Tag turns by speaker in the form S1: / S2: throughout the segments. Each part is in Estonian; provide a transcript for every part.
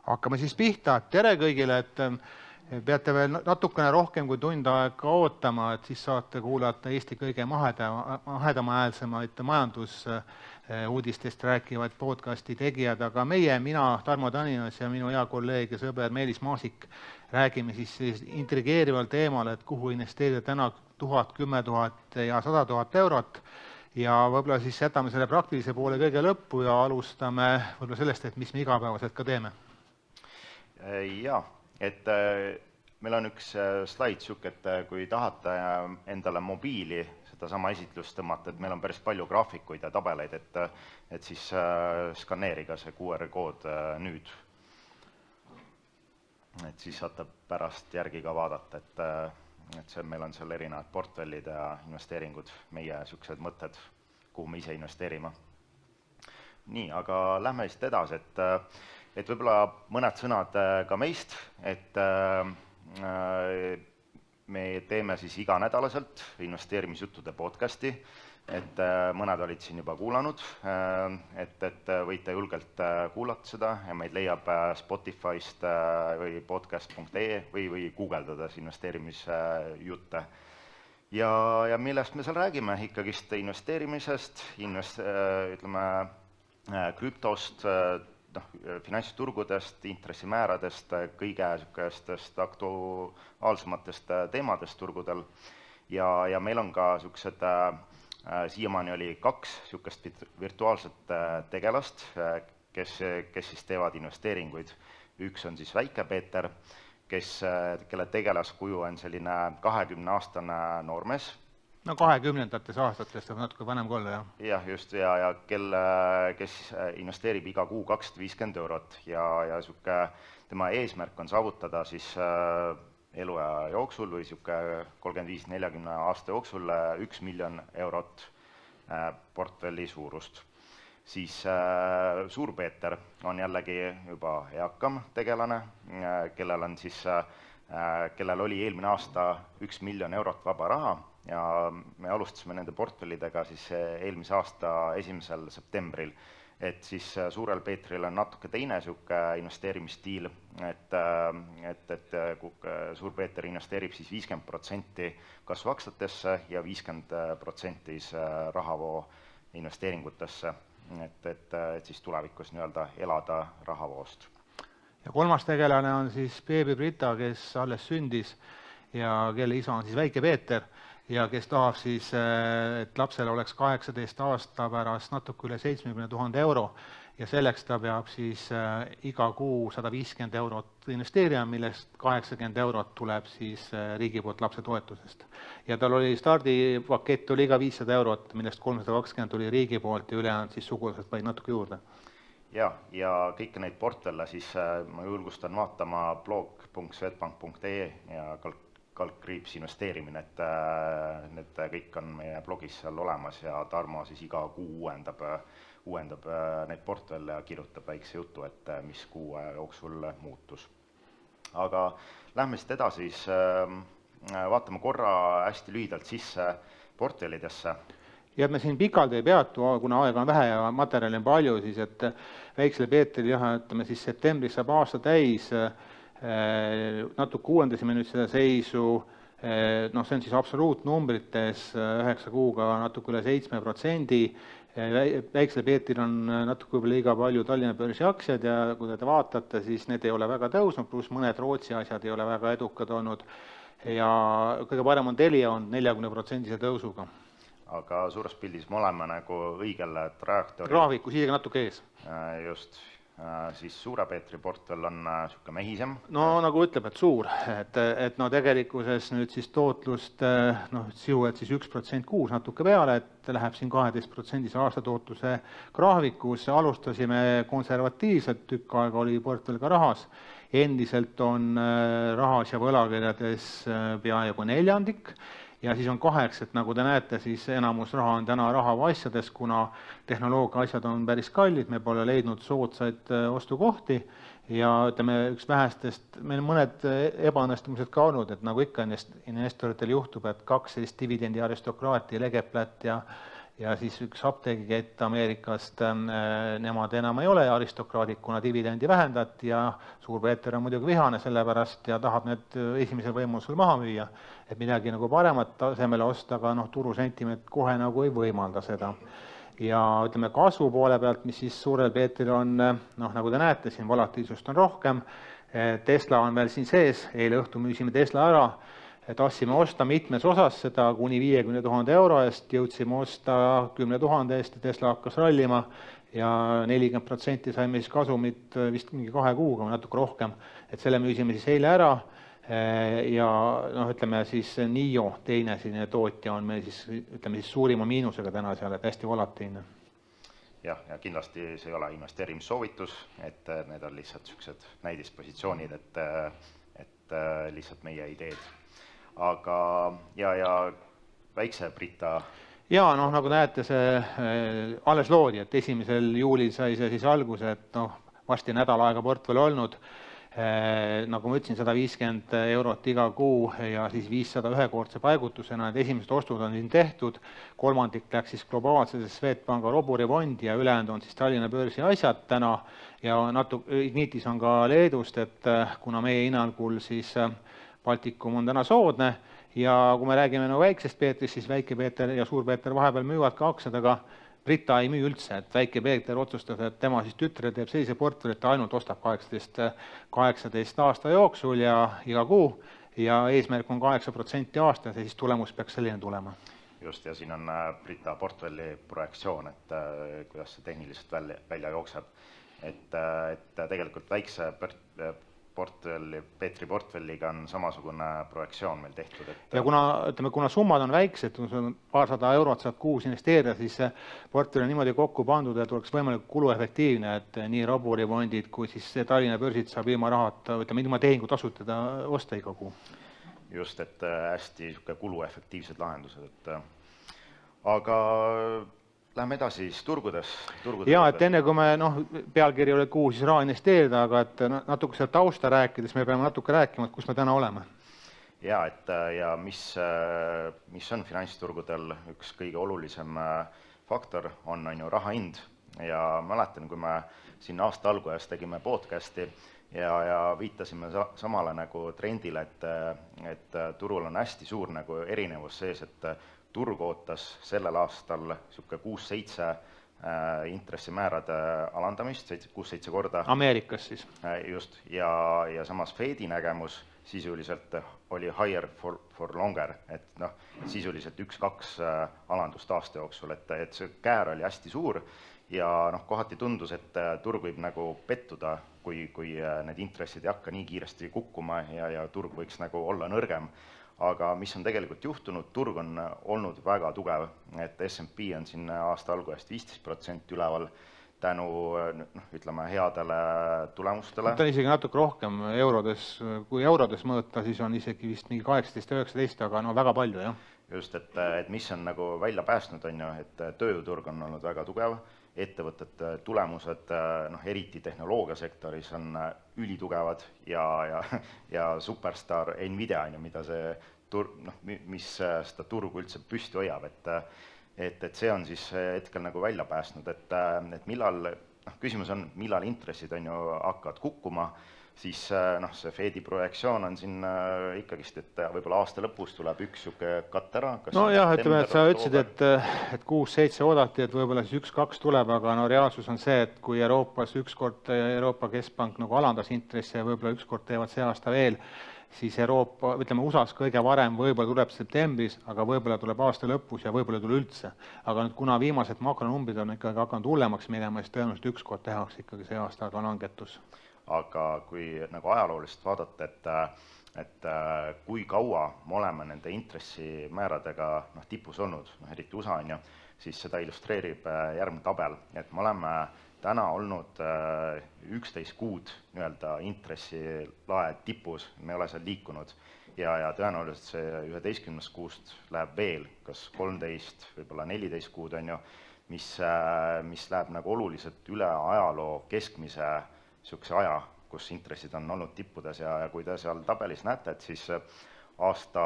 S1: Hakkame siis pihta. Tere kõigile, et peate veel natukene rohkem kui tund aega ootama, et siis saate kuulata Eesti kõige mahedamaäälsemaid majandusuudistest rääkivaid podcasti tegijad, aga mina, Tarmo Taninas ja minu hea kolleeg ja sõber Meelis Maasik räägime siis intrigeerival teemal, et kuhu investeerida täna 1000, 10 000 ja 100 000 eurot. Ja võib-olla siis jätame selle praktilise poole kõige lõppu ja alustame võib-olla sellest, et mis me igapäevaselt ka teeme.
S2: Jaa, et meil on üks slaid siuke, et kui tahate endale mobiili seda sama esitlust tõmmata, et meil on päris palju graafikuid ja tabeleid, et siis skaneeriga see QR-kood nüüd. Et siis saate pärast järgi ka vaadata, et meil on seal erinevad portfellid ja investeeringud, meie siuksed mõtted, kuhu me ise investeerime. Nii, aga lähme siis edasi, et võib-olla mõned sõnad ka meist, et me teeme siis iganädalaselt investeerimisjuttude podcasti, et mõned olid siin juba kuulanud, et võite julgelt kuulata seda ja meid leiab Spotify'st või podcast.ee või guugeldades investeerimisjutte. Ja millest me seal räägime ikkagist investeerimisest, krüptost, finantsturgudest, intressimääradest, kõige sükestest aktuaalsematest teemadest turgudel ja meil on ka siuksed, siiamaani oli 2 sükest virtuaalset tegelast, kes siis teevad investeeringuid. Üks on siis Väike Peeter, kelle tegelaskuju on selline 20-aastane noormees.
S1: No 20. aastatest on natuke vanem kui olla, jah.
S2: Jah, just, ja kes investeerib iga kuu 250 eurot ja tema eesmärk on saavutada siis eluaja jooksul või 35-40 aasta jooksul 1 miljon eurot portfelli suurust. Siis Suur Peeter on jällegi juba eakam tegelane, kellel oli eelmine aasta 1 miljon eurot vaba raha ja me alustasime nende portfellidega siis eelmise aasta 1. septembril. Et siis Suurel Peetril on natuke teine siuke investeerimisstiil, et Suur Peeter investeerib siis 50% kasvuaktsiatesse ja 50% rahavoo investeeringutesse, et siis tulevikus elada rahavoost.
S1: Ja 3. tegelane on siis beebi Brita, kes alles sündis ja kelle isa on siis Väike Peeter ja kes tahab siis, et lapsel oleks 18 aasta pärast natuke üle 70 000 euro ja selleks ta peab siis iga kuu 150 eurot investeerima, millest 80 eurot tuleb siis riigi poolt lapse toetusest. Ja tal oli stardipakett oli iga 500 eurot, millest 320 tuli riigi poolt ja ülejäänud siis sugulased vaid natuke juurde.
S2: Ja kõiki neid portfelle siis ma julgustan vaatama blog.swedbank.ee ja kalkkriips investeerimine, et need kõik on meie blogis seal olemas ja Tarmo siis iga kuu uuendab neid portfelle ja kirjutab väikse jutu, et mis kuu jooksul muutus. Aga lähme siit edasi, siis vaatame korra hästi lühidalt sisse portfellidesse.
S1: Ja me siin pikalt ei peatu, kuna aega on vähe ja materjali on palju, siis et Väiksele Peetril ütleme siis septembris saab aasta täis, natuke uuendasime nüüd seda seisu, see on siis absoluutnumbrites 9 kuuga natuke üle 7%, Väiksele Peetril on natuke võib-olla liiga palju Tallinna börsi aktsiad ja kui te vaatate, siis need ei ole väga tõusnud, pluss mõned Rootsi asjad ei ole väga edukad olnud ja kõige parem on Telia on 40% tõusuga.
S2: Aga suures pildis me oleme nagu õigel trajektooril.
S1: Graafikus isegi natuke ees.
S2: Just, siis Suure Peetri portfell on siuke mehisem.
S1: No nagu ütleb, et suur, et tegelikkuses nüüd siis tootlust sihuvad siis 1% kuus natuke peale, et läheb siin 12% aastatootluse graafikus. Alustasime konservatiivselt, tükk aega oli portfell ka rahas. Endiselt on rahas ja võlakirjades peaaegu 1/4. Ja siis on 8, et nagu te näete, siis enamus raha on täna rahaasjades, kuna tehnoloogia asjad on päris kallid, me pole leidnud soodsaid ostukohti ja ütleme üks vähestest, meil mõned ebaõnnestumised ka olnud, et nagu ikka investoritel juhtub, et 2 sellist dividendi aristokraati, Legeplat ja siis üks apteegikett Ameerikast, nemad enam ei ole aristokraadid, kuna dividendi vähendati ja Suur-Peeter on muidugi vihane selle pärast ja tahab need esimesel võimalusel maha müüa, et midagi nagu paremat tasemele osta, aga turusentiment kohe nagu ei võimalda seda. Ja ütleme kasvu poole pealt, mis siis Suurel Peetril on, nagu te näete, siin volatiilsust on rohkem, Tesla on veel siin sees, eile õhtu müüsime Tesla ära, tahtsime osta mitmes osas seda kuni 50 000 euro eest, jõudsime osta 10 000 eest ja Tesla hakkas rallima ja 40% saime siis kasumit vist mingi 2 kuuga või natuke rohkem, et selle müüsime siis eile ära ja ütleme siis NIO, teine selline tootja on meil siis, ütleme siis suurima miinusega täna seal, et hästi volatiilne.
S2: Ja kindlasti see ei ole investeerimissoovitus, et need on lihtsalt sellised näidispositsioonid, et lihtsalt meie ideed. Aga ja väikse Brita...
S1: Ja nagu näete, see alles loodi, et 1. juulil sai see siis alguse, et varsti nädal aega portfell olnud, nagu ma ütlesin, 150 eurot iga kuu ja siis 500 ühekordse paigutusena, need esimesed ostud on siin tehtud, kolmandik läks siis globaalses Swedbanka Roburi fondi ja ülejäänud on siis Tallinna börsi asjad täna ja Ignitis on ka Leedust, et kuna meie hinnangul siis Baltikum on täna soodne ja kui me räägime väiksest Peetrist, siis Väike Peeter ja Suur Peeter vahepeal müüvad ka aktsiad, aga Brita ei müü üldse, et Väike Peeter otsustas, et tema siis tütre teeb sellise portfelli, et ta ainult ostab 18 aasta jooksul ja iga kuu ja eesmärk on 8% aastas ja siis tulemus peaks selline tulema.
S2: Just, ja siin on Brita portfelli projektsioon, et kuidas see tehniliselt välja jookseb. Et tegelikult väikse Peetri portfelliga on samasugune projektsioon meil tehtud.
S1: Ja kuna summad on väiksed, paarsada eurot saad kuus investeerida, siis see portfell on niimoodi kokku pandud, et oleks võimalik kuluefektiivne, et nii Roburi fondid kui siis Tallinna börsid saab ilma rahata, ilma tehingutasud teda osta iga kuu.
S2: Just, et hästi kuluefektiivsed lahendused. Aga läheme edasi siis turgudes.
S1: Ja, et enne kui me, pealkiri oli kuhu siis raha investeerida, aga et natuke seal tausta rääkides, me peame natuke rääkima, et kus me täna oleme.
S2: Ja, ja mis on finantsturgudel üks kõige olulisem faktor, on ju raha hind. Ja mäletan, kui me siin aasta alguses tegime podcasti ja viitasime samale nagu trendile, et turul on hästi suur nagu erinevus sees, et turg ootas sellel aastal 6-7 intressimäärade alandamist, 6-7 korda.
S1: Ameerikas siis.
S2: Just, ja samas Fedi nägemus sisuliselt oli higher for longer, et sisuliselt 1-2 alandust aasta jooksul, et see käär oli hästi suur ja kohati tundus, et turg võib nagu pettuda, kui need intressid ei hakka nii kiiresti kukkuma ja turg võiks nagu olla nõrgem. Aga mis on tegelikult juhtunud, turg on olnud väga tugev, et S&P on siin aasta algusest 15% üleval tänu ütleme headele tulemustele.
S1: Ta on isegi natuke rohkem eurodes, kui eurodes mõõta, siis on isegi vist mingi 18-19, aga väga palju, jah.
S2: Just, et mis on nagu välja päästnud, on ju, et tööjõuturg on olnud väga tugev, ettevõtete tulemused, eriti tehnoloogiasektoris on ülitugevad ja superstar Nvidia, mida see mis seda turgu üldse püsti hoiab, et see on siis hetkel nagu välja päästnud, et millal, küsimus on, millal intressid on ju hakkavad kukkuma, siis see Fedi projektsioon on siin ikkagist, et võib-olla aasta lõpus tuleb üks siuke katt ära.
S1: Jah, ütleme, et sa ütlesid, et 6-7 oodati, et võib-olla siis 1-2 tuleb, aga reaalsus on see, et kui Euroopas ükskord Euroopa Keskpank nagu alandas intressi ja võib-olla ükskord teevad see aasta veel, siis Euroopa, ütleme USA-s kõige varem võib-olla tuleb septembris, aga võib-olla tuleb aasta lõpus ja võib-olla ei tule üldse. Aga nüüd, kuna viimased makronumbrid on ikkagi hakanud hullemaks minema, siis tõenäoliselt ükskord tehakse ikkagi see aasta ka langetus.
S2: Aga kui nagu ajaloolist vaadata, et kui kaua me oleme nende intressimääradega tipus olnud, eriti USA on ju, siis seda illustreerib järgmine tabel, et me oleme täna olnud 11 kuud intressilae tipus, me ei ole seal liikunud ja tõenäoliselt see 11 kuust läheb veel, kas 13, võib-olla 14 kuud on ju, mis läheb nagu oluliselt üle ajaloo keskmise sihukese aja, kus intressid on olnud tippudes ja kui te seal tabelis näete, et siis aasta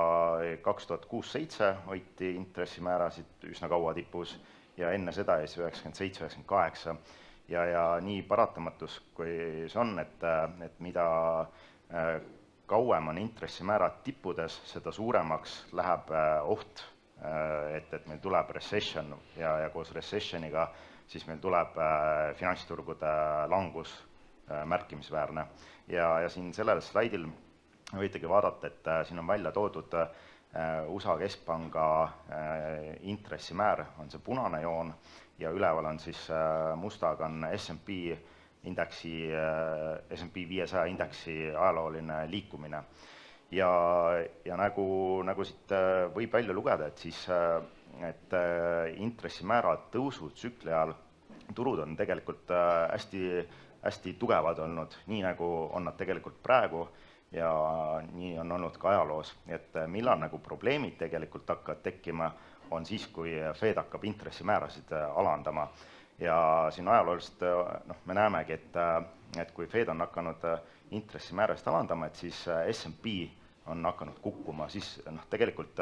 S2: 2006-2007 hoiti intressimäärasid üsna kaua tipus ja enne seda siis 97, 98 ja nii paratamatus, kui see on, et mida kauem on intressimäärad tippudes, seda suuremaks läheb oht, et meil tuleb recession ja koos recessioniga siis meil tuleb finantsturgude langus märkimisväärne. Ja siin sellel slaidil võitegi vaadata, et siin on välja toodud USA keskpanga intressimäär, on see punane joon, ja üleval on siis mustaga on S&P 500 indeksi ajalooline liikumine. Ja nagu siit võib välja lugeda, et siis et intressimäära tõusu tsükli ajal turud on tegelikult hästi tugevad olnud, nii nagu on nad tegelikult praegu ja nii on olnud ka ajaloos. Et millal nagu probleemid tegelikult hakkavad tekkima, on siis, kui Fed hakkab intressimäärasid alandama. Ja siin ajalooliselt me näemegi, et kui Fed on hakanud intressimäärasid alandama, et siis S&P on hakanud kukkuma, siis tegelikult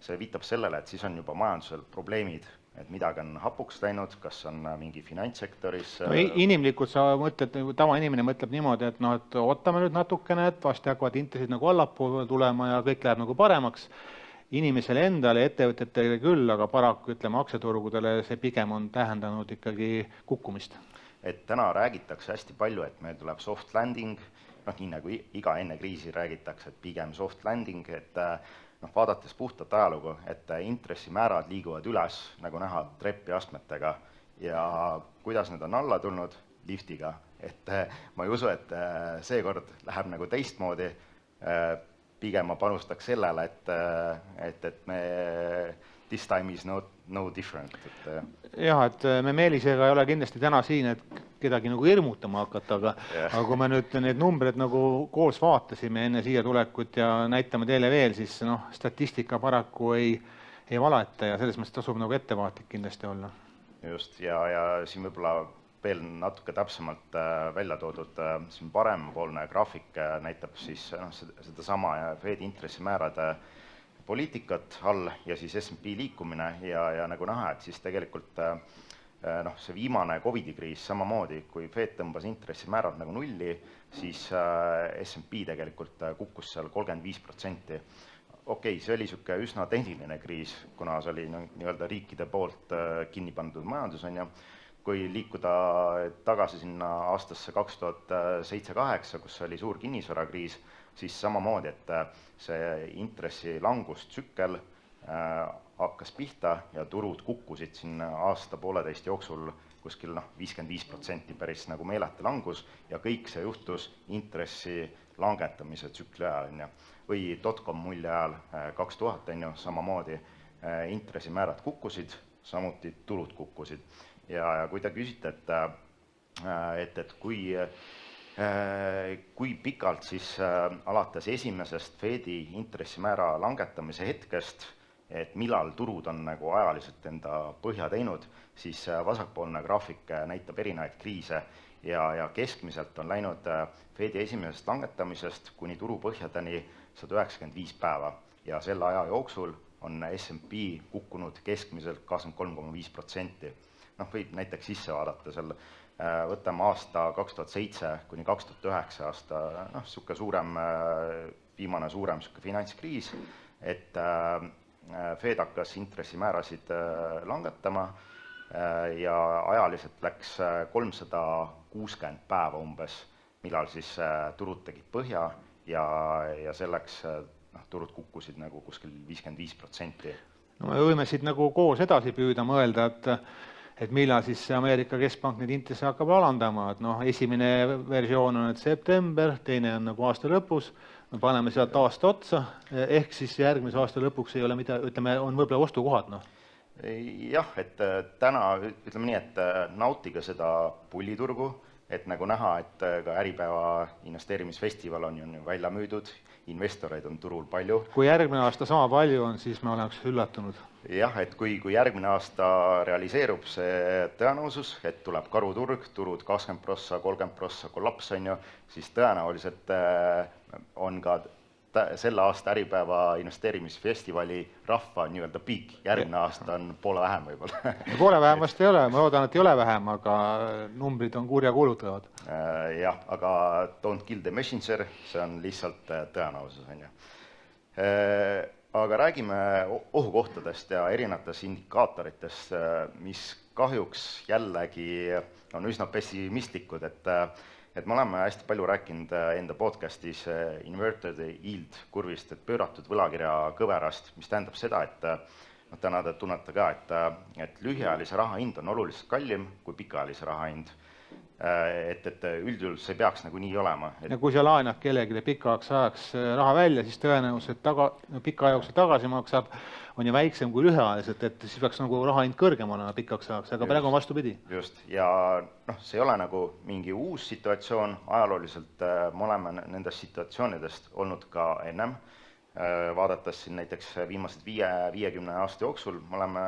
S2: see viitab sellele, et siis on juba majandusel probleemid, et midagi on hapuks läinud, kas on mingi finantssektoris
S1: inimlikult sa mõtled, tavainimene mõtleb niimoodi, et ootame nüüd natukene, et vasti hakkavad intressid nagu allapoole tulema ja kõik läheb nagu paremaks. Inimesele endale, ettevõtetele küll, aga paraku ütleme aktsiaturgudele see pigem on tähendanud ikkagi kukkumist.
S2: Et täna räägitakse hästi palju, et meil tuleb soft landing, nii nagu iga enne kriisi räägitakse, et pigem soft landing, et vaadates puhtat ajalugu, et intressimäärad liiguvad üles, nagu näha, trepiastmetega ja kuidas need on alla tulnud liftiga, et ma ei usu, et seekord läheb nagu teistmoodi, pigem ma panustaks sellele, et me this time is no different.
S1: Jah, et me Meelisega ei ole kindlasti täna siin, et kedagi nagu hirmutama hakata, aga kui me nüüd need numbrid nagu koos vaatasime enne siia tulekut ja näitame teile veel, siis statistika paraku ei valeta ja selles mõttes tasub nagu ettevaatlik kindlasti olla.
S2: Just, ja siin võib-olla veel natuke täpsemalt välja toodud, siin parempoolne graafik näitab siis seda sama Fed intressimäärade poliitikat all ja siis S&P liikumine ja nagu näha, et siis tegelikult see viimane COVID-i kriis samamoodi, kui Fed tõmbas intressimäärad nagu nulli, siis S&P tegelikult kukkus seal 35%. Okei, see oli siuke üsna tehniline kriis, kuna see oli nii-öelda riikide poolt kinni pandud majandus, on ju. Kui liikuda tagasi sinna aastasse 2007-2008, kus oli suur kinnisvarakriis, siis samamoodi, et see intressi langustsükkel hakkas pihta ja turud kukkusid siin aasta-pooleteist jooksul kuskil 55% päris nagu meeleta langus ja kõik see juhtus intressi langetamise tsükli ajal või .com mulje ajal 2000 samamoodi intressimäärad kukkusid, samuti turud kukkusid. Ja kui te küsite, et kui pikalt siis alates esimesest Fedi intressimäära langetamise hetkest, et millal turud on nagu ajaliselt enda põhja teinud, siis vasakpoolne graafik näitab erinevaid kriise ja keskmiselt on läinud Fedi esimesest langetamisest kuni turupõhjadeni 195 päeva ja selle aja jooksul on S&P kukkunud keskmiselt 23,5%. Võib näiteks sisse vaadata seal, võtame aasta 2007 kuni 2009 aasta, siuke viimane suurem finantskriis, et Fed hakkas intressimäärasid langetama ja ajaliselt läks 360 päeva umbes, millal siis turud tegid põhja ja selleks turud kukkusid nagu kuskil 55%.
S1: No me võime siit nagu koos edasi püüda mõelda, et millal siis Ameerika keskpank neid intressi hakkab alandama, et esimene versioon on september, teine on nagu aasta lõpus, me paneme sealt aasta otsa, ehk siis järgmise aasta lõpuks ei ole ütleme, on võib-olla ostukohad.
S2: Jah, et täna ütleme nii, et nautige seda pulliturgu, et nagu näha, et ka Äripäeva investeerimisfestival on ju välja müüdud, investoreid on turul palju.
S1: Kui järgmine aasta sama palju on, siis me oleks üllatunud.
S2: Jah, et kui järgmine aasta realiseerub see tõenäosus, et tuleb karuturg, turud 20%, 30% kollaps on ju, siis tõenäoliselt on ka selle aasta Äripäeva investeerimisfestivali rahva nii-öelda piik, järgmine aasta on poole vähem võib-olla.
S1: Poole vähem vast ei ole, ma loodan, et ei ole vähem, aga numbrid on kurja kuulutavad.
S2: Jah, aga don't kill the messenger, see on lihtsalt tõenäosus, on ju. Aga räägime ohukohtadest ja erinevatest indikaatoritest, mis kahjuks jällegi on üsna pessimistlikud, et me oleme hästi palju rääkinud enda podcastis inverted yield kurvist, et pööratud võlakirja kõverast, mis tähendab seda, et täna te tunnete ka, et lühiajalise raha hind on oluliselt kallim kui pikaajalise raha hind. Et üldjuhul see peaks nagu nii olema.
S1: Ja kui sa laenad kellegile pikaks ajaks raha välja, siis tõenäoliselt pika jooksul tagasi maksab, on ju väiksem kui lühiajaliselt, et siis peaks nagu raha hind kõrgem olema pikaks ajaks, aga praegu on vastupidi.
S2: Just, ja see ei ole nagu mingi uus situatsioon, ajalooliselt me oleme nendest situatsioonidest olnud ka ennem, vaadates siin näiteks viimased 50 aasta jooksul, me oleme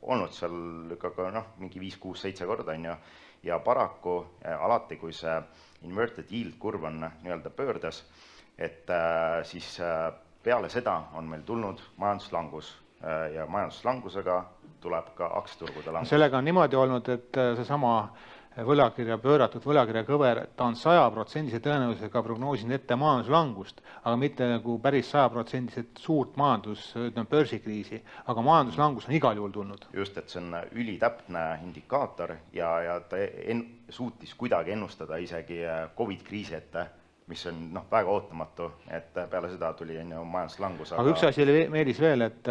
S2: olnud seal ka mingi 5, 6, 7 korda, on ju, ja paraku alati, kui see inverted yield kurv on nii-öelda pöördes, et siis peale seda on meil tulnud majanduslangus ja majanduslangusega tuleb ka aktsiaturgude langus.
S1: Sellega on niimoodi olnud, et seesama pööratud võlakirja kõver, ta on 100% tõenäosusega prognoosinud ette majanduslangust, aga mitte nagu päris 100% suurt börsikriisi, aga majanduslangus on igal juhul tulnud.
S2: Just, et see on ülitäpne indikaator ja ta suutis kuidagi ennustada isegi COVID-kriisi ette, mis on väga ootamatu, et peale seda tuli majanduslangus.
S1: Aga üks asi oli Meelis veel, et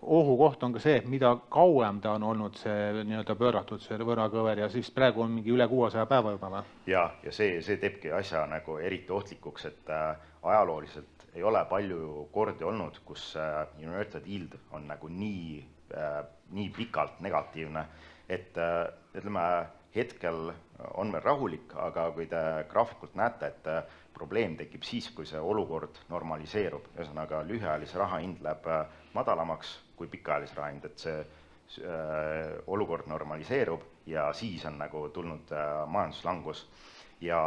S1: ohukoht on ka see, et mida kauem ta on olnud see nii-öelda pööratud see võrakõver ja siis praegu on mingi üle 600 päeva juba.
S2: Ja see teebki asja nagu eriti ohtlikuks, et ajalooliselt ei ole palju kordi olnud, kus inverted yield on nagu nii pikalt negatiivne, et ütleme, hetkel on veel rahulik, aga kui te graafikult näete, et probleem tekib siis, kui see olukord normaliseerub. Ühesõnaga, lühiajalise raha hind läheb madalamaks kui pikaajalise raha hind, et see olukord normaliseerub ja siis on nagu tulnud majanduslangus. Ja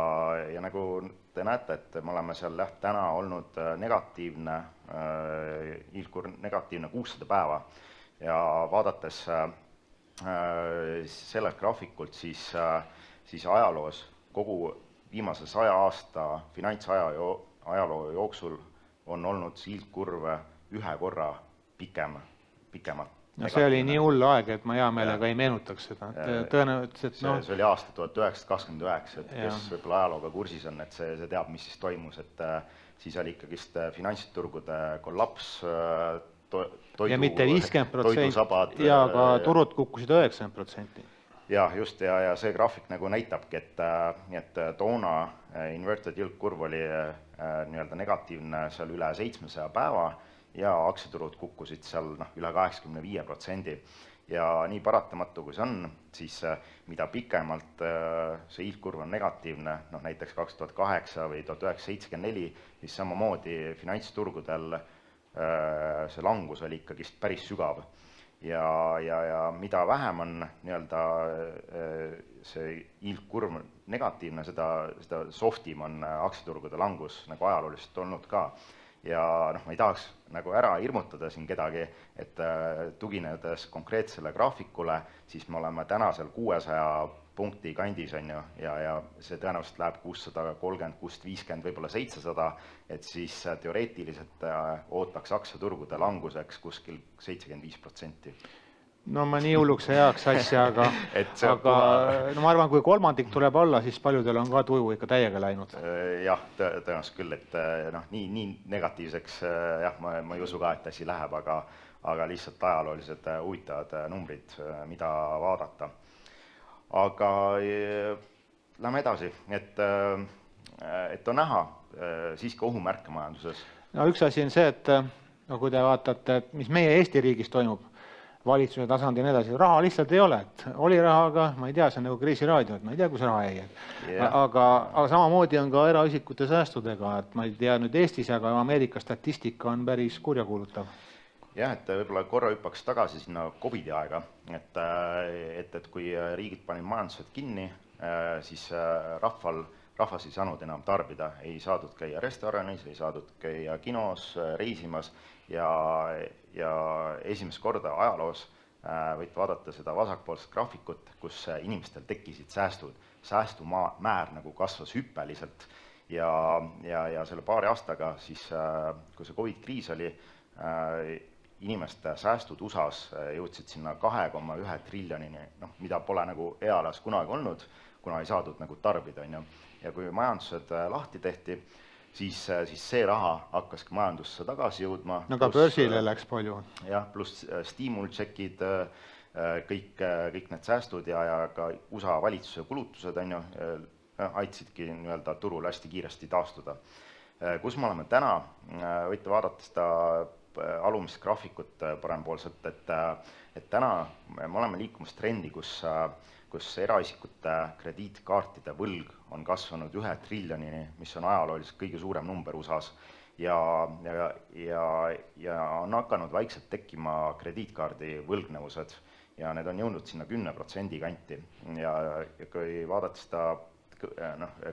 S2: nagu te näete, et me oleme seal täna olnud negatiivne 600 päeva ja vaadates sellelt graafikult, siis ajaloos kogu viimase 100 aasta finantsajaloo jooksul on olnud siildkurv ühe korra pikemalt.
S1: No see oli nii hull aeg, et ma hea meelega ei meenutaks seda. Tõenäoliselt,
S2: see oli aasta 1929, et kes võib-olla ajalooga kursis on, et see teab, mis siis toimus, et siis oli ikkagist finantsiturgude kollaps,
S1: ja mitte 50% ja ka turud kukkusid 90%.
S2: Ja just, ja see graafik nagu näitabki, et toona inverted yield kurv oli nii-öelda negatiivne seal üle 700 päeva ja aktsiaturud kukkusid seal üle 85%. Ja nii paratamatu kui see on, siis mida pikemalt see yield kurv on negatiivne, näiteks 2008 või 1974, siis samamoodi finantsturgudel see langus oli ikkagist päris sügav. Ja mida vähem on nii-öelda see yield kurv negatiivne, seda softim on aktsiaturgude langus nagu ajalooliselt olnud ka. Ja ma ei tahaks nagu ära hirmutada siin kedagi, et tuginedes konkreetsele graafikule, siis me oleme täna seal 600 punkti kandis, on ju, ja see tõenäoliselt läheb 630, 650, võib-olla 700, et siis teoreetiliselt ootaks aktsiaturgude languseks kuskil 75%.
S1: No ma nii hulluks heaks asja, aga ma arvan, kui kolmandik tuleb alla, siis paljudel on ka tuju ikka täiega läinud.
S2: Jah, tõenäoliselt küll, et nii negatiivseks ma ei usu ka, et asi läheb, aga lihtsalt ajaloolised huvitavad numbrid, mida vaadata. Aga lähme edasi, et on näha siiski ohumärke majanduses.
S1: No üks asi on see, et kui te vaatate, mis meie Eesti riigis toimub, valitsuse tasandil ja nii edasi, raha lihtsalt ei ole, et oli rahaga, ma ei tea, see on nagu kriisiraadio, et ma ei tea, kus raha jäi. Aga samamoodi on ka eraisikute säästudega, et ma ei tea nüüd Eestis, aga Ameerika statistika on päris kurjakuulutav.
S2: Jah, et võib-olla korra hüppaks tagasi sinna COVID-i aega, et kui riigid panid majandused kinni, siis rahval rahvas ei saanud enam tarbida, ei saadud käia restoranis, ei saadud käia kinos, reisimas ja esimest korda ajaloos võite vaadata seda vasakpoolset graafikut, kus inimestel tekkisid säästud, säästumäär nagu kasvas hüppeliselt ja selle paari aastaga siis, kui see Covid-kriis oli, inimeste säästud USA-s jõudsid sinna 2,1 triljonini, mida pole nagu ealas kunagi olnud, kuna ei saadud nagu tarbida, on ju. Ja kui majandused lahti tehti, siis see raha hakkaski majandusse tagasi jõudma.
S1: No ka börsile läks palju.
S2: Jah, pluss stiimultšekid, kõik need säästud ja ka USA valitsuse kulutused, on ju, aitasidki nii-öelda turul hästi kiiresti taastuda. Kus me oleme täna, võite vaadata seda alumist graafikut parempoolselt, et täna me oleme liikumas trendi, kus eraisikute krediitkaartide võlg on kasvanud 1 triljonini, mis on ajalooliselt kõige suurem number USA-s ja on hakanud vaikselt tekkima krediitkaardi võlgnevused ja need on jõudnud sinna 10% kanti ja kui vaadata seda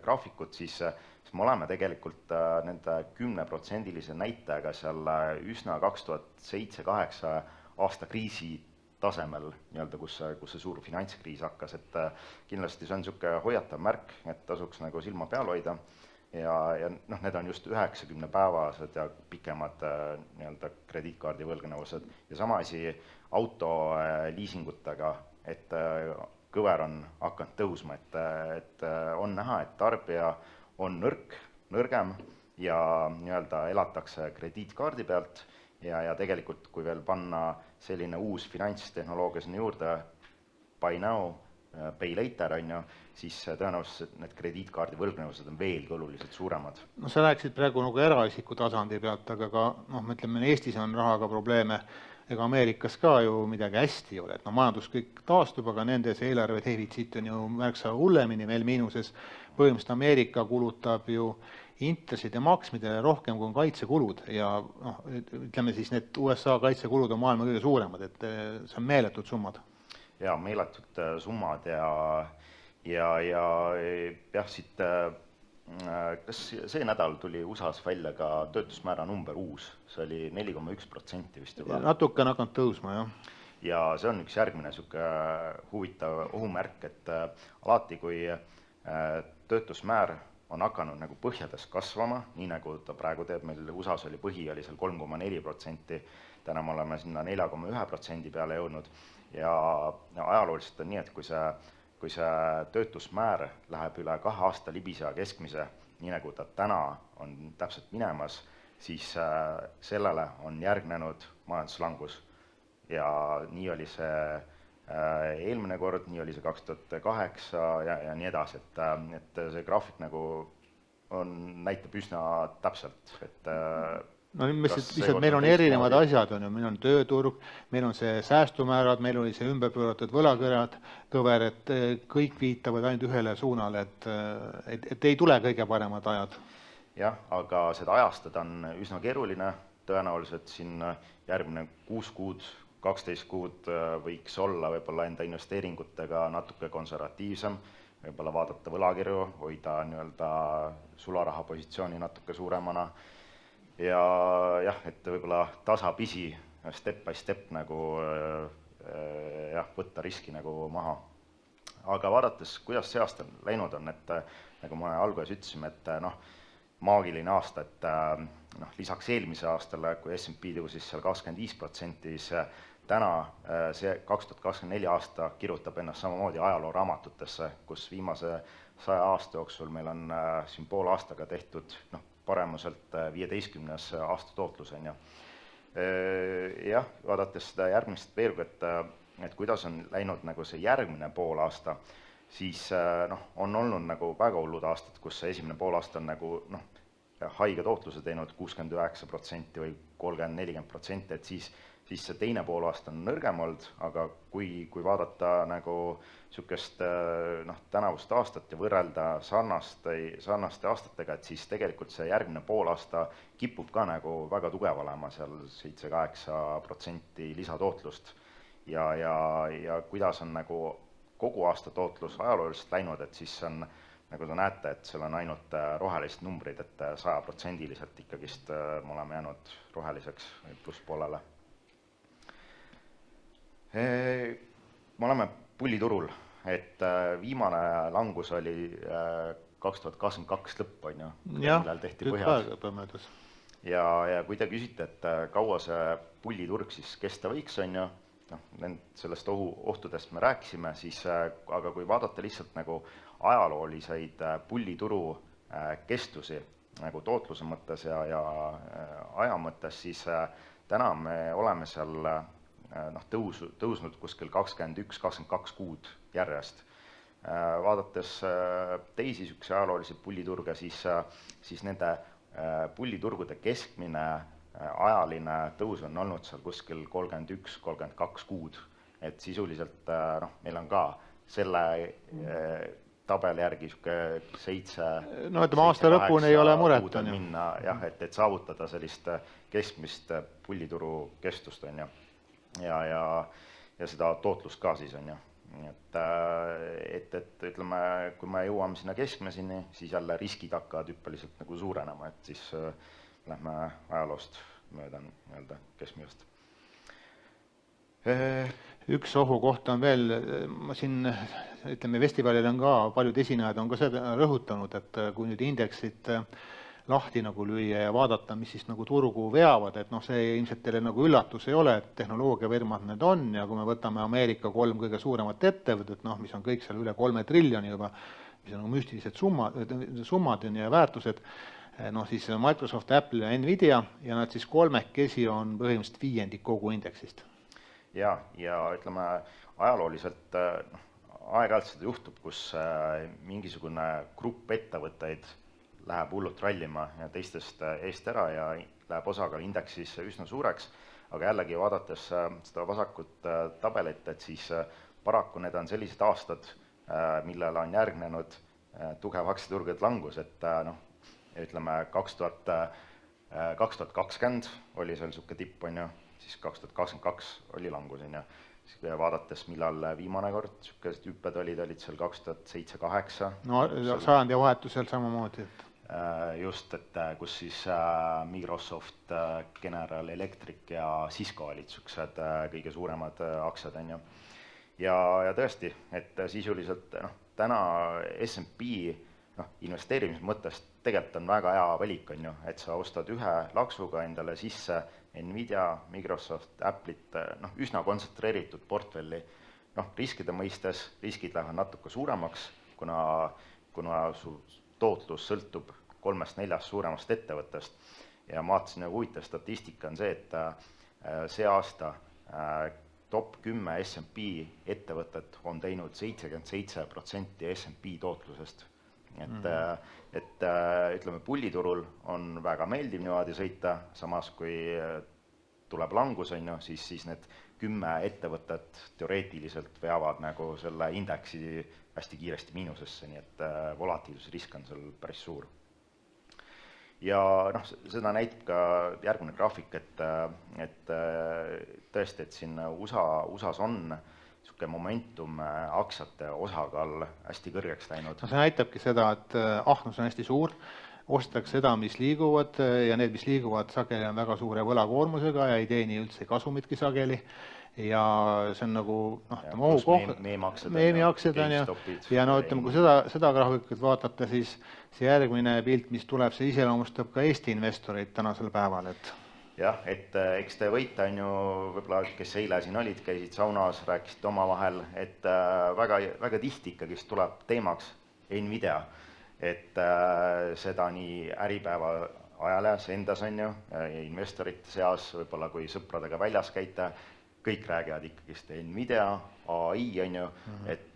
S2: graafikut, siis me oleme tegelikult nende 10%-lise näitajaga seal üsna 2007-2008 aasta kriisi tasemel, nii-öelda, kus see suur finantskriis hakkas, et kindlasti see on niisugune hoiatav märk, et tasuks nagu silma peal hoida ja need on just 90-päevased ja pikemad nii-öelda krediitkaardi võlgnevused ja sama asi autoliisingutega, et kõver on hakanud tõusma, et on näha, et tarbija on nõrgem ja nii-öelda elatakse krediitkaardi pealt ja tegelikult, kui veel panna selline uus finantstehnoloogia sinna juurde, buy now, pay later, on ju, siis tõenäoliselt need krediitkaardi võlgnevused on veelgi oluliselt suuremad.
S1: No sa rääkisid praegu nagu eraisiku tasandi pealt, aga ka, me ütleme, Eestis on rahaga probleeme, ega Ameerikas ka ju midagi hästi ei ole, et majandus kõik taastub, aga nendes eelarve defitsiit on ju märksa hullemini meil miinuses. Põhimõtteliselt Ameerika kulutab ju intresside maksmidele rohkem kui on kaitsekulud ja ütleme siis need USA kaitsekulud on maailma kõige suuremad, et see on meeletud summad.
S2: Ja meeletud summad ja siit, kas see nädal tuli USA-s välja ka töötusmäära number uus, see oli 4,1% vist juba.
S1: Natuke on hakanud tõusma, jah.
S2: Ja see on üks järgmine huvitav ohumärk, et alati kui töötusmäär on hakanud nagu põhjades kasvama, nii nagu ta praegu teeb, meil USA-s oli põhi oli seal 3,4%, täna me oleme sinna 4,1% peale jõudnud ja ajalooliselt on nii, et kui see töötusmäär läheb üle 2 aasta libiseja keskmise, nii nagu ta täna on täpselt minemas, siis sellele on järgnenud majanduslangus ja nii oli see eelmine kord, nii oli see 2008 ja nii edasi, et see graafik nagu näitab üsna täpselt, et
S1: no lihtsalt meil on erinevad asjad, meil on tööturg, meil on see säästumäärad, meil oli see ümberpööratud võlakõver, et kõik viitavad ainult ühele suunale, et ei tule kõige paremad ajad.
S2: Jah, aga seda ajastada on üsna keeruline, tõenäoliselt siin järgmine 6 kuud, 12 kuud võiks olla võib-olla enda investeeringutega natuke konservatiivsem, võib-olla vaadata võlakirju, hoida nii-öelda sularahapositsiooni natuke suuremana ja jah, et võib-olla tasapisi, step by step nagu võtta riski nagu maha. Aga vaadates, kuidas see aasta läinud on, et nagu me alguses ütlesime, et maagiline aasta, et lisaks eelmise aastale, kui S&P tõusis seal 25%, siis täna see 2024 aasta kirjutab ennast samamoodi ajalooraamatutesse, kus viimase 100 aasta jooksul meil on siin pool aastaga tehtud paremuselt 15 aasta tootlus. Jah, vaadates seda järgmist veelgi, et kuidas on läinud nagu see järgmine pool aasta, siis on olnud nagu väga hullud aastad, kus see esimene pool aasta on nagu haige tootluse teinud 69% või 30-40%, et siis see teine pool aasta on nõrgem olnud, aga kui vaadata nagu niisugust tänavust aastat ja võrrelda sarnaste aastatega, et siis tegelikult see järgmine pool aasta kipub ka nagu väga tugev olema, seal 7-8% lisatootlust ja kuidas on nagu kogu aasta tootlus ajalooliselt läinud, et siis on nagu te näete, et seal on ainult rohelised numbrid, et 100% ikkagist me oleme jäänud roheliseks või plusspoolele. Me oleme pulliturul, et viimane langus oli 2022 lõpp, on ju, millal tehti põhjad. Ja kui te küsite, et kaua see pulliturg siis kesta võiks, on ju, sellest ohtudest me rääkisime, siis aga kui vaadata lihtsalt nagu ajalooliseid pullituru kestusi nagu tootluse mõttes ja aja mõttes, siis täna me oleme seal tõusnud kuskil 21-22 kuud järjest. Vaadates teisi sükse ajaloolisi pulliturge, siis nende pulliturgude keskmine ajaline tõus on olnud seal kuskil 31-32 kuud, et sisuliselt meil on ka selle tabeli järgi 7
S1: aasta lõpuni ei ole muret
S2: minna, jah, et saavutada sellist keskmist pullituru kestust, on ju, ja seda tootlust ka siis, on ju. Et ütleme, kui me jõuame sinna keskmiseni, siis jälle riskid hakkavad hüppeliselt nagu suurenema, et siis lähme ajaloost mööda nii-öelda keskmisest.
S1: Üks ohukoht on veel, ma siin, ütleme, festivalil on ka, paljud esinejad on ka seda rõhutanud, et kui nüüd indeksid lahti nagu lüüa ja vaadata, mis siis nagu turgu veavad, et see ilmselt teile nagu üllatus ei ole, et tehnoloogiafirmad need on ja kui me võtame Ameerika 3 kõige suuremat ettevõtet, mis on kõik seal üle 3 triljoni juba, mis on nagu müstilised summad ja väärtused, siis Microsoft, Apple ja Nvidia ja nad siis kolmekesi on põhimõtteliselt viiendik kogu indeksist.
S2: Ja ütleme, ajalooliselt aeg-ajalt seda juhtub, kus mingisugune grupp ettevõtteid läheb hullult rallima ja teistest eest ära ja läheb osakaal indeksis üsna suureks, aga jällegi vaadates seda vasakut tabelit, et siis paraku need on sellised aastad, millele on järgnenud tugev aktsiaturgude langus, et ütleme 2020 oli seal niisugune tipp, on ju, siis 2022 oli langus, on ju. Vaadates, millal viimane kord niisugused hüpped olid seal 2007-2008.
S1: Sajandi vahetusel samamoodi.
S2: Just, et kus siis Microsoft, General Electric ja Cisco olid niisugused kõige suuremad aktsiad, on ju. Ja tõesti, et sisuliselt täna S&P investeerimise mõttes tegelikult on väga hea valik, on ju, et sa ostad ühe laksuga endale sisse Nvidia, Microsoft, Apple'it, üsna kontsentreeritud portfelli. Riskide mõistes riskid lähevad natuke suuremaks, kuna su tootlus sõltub 3-4 suuremast ettevõttest. Ja ma vaatasin, huvitav statistika on see, et see aasta top 10 S&P ettevõtet on teinud 77% S&P tootlusest. Et ütleme, pulliturul on väga meeldiv niimoodi sõita, samas kui tuleb langus, on ju, siis need 10 ettevõtet teoreetiliselt veavad nagu selle indeksi hästi kiiresti miinusesse, nii et volatiilsusrisk on seal päris suur. Ja seda näitab ka järgmine graafik, et tõesti, et siin USAs on niisugune momentum aktsiate osakaal hästi kõrgeks läinud.
S1: See näitabki seda, et ahnus on hästi suur, ostetakse seda, mis liiguvad ja need, mis liiguvad sageli on väga suure võlakoormusega ja ei teeni üldse kasumitki sageli. Ja see on nagu meemiaksed on ja ütleme, kui seda graafikut vaatate, siis see järgmine pilt, mis tuleb, see iseloomustab ka Eesti investoreid tänasel päeval.
S2: Jah, et eks te võite, on ju, võib-olla, kes eile siin olid, käisid saunas, rääkisite omavahel, et väga tihti ikkagist tuleb teemaks Nvidia, et seda nii Äripäeva ajalehes endas, on ju, investorite seas, võib-olla kui sõpradega väljas käite, kõik räägivad ikkagist Nvidia, AI, on ju, et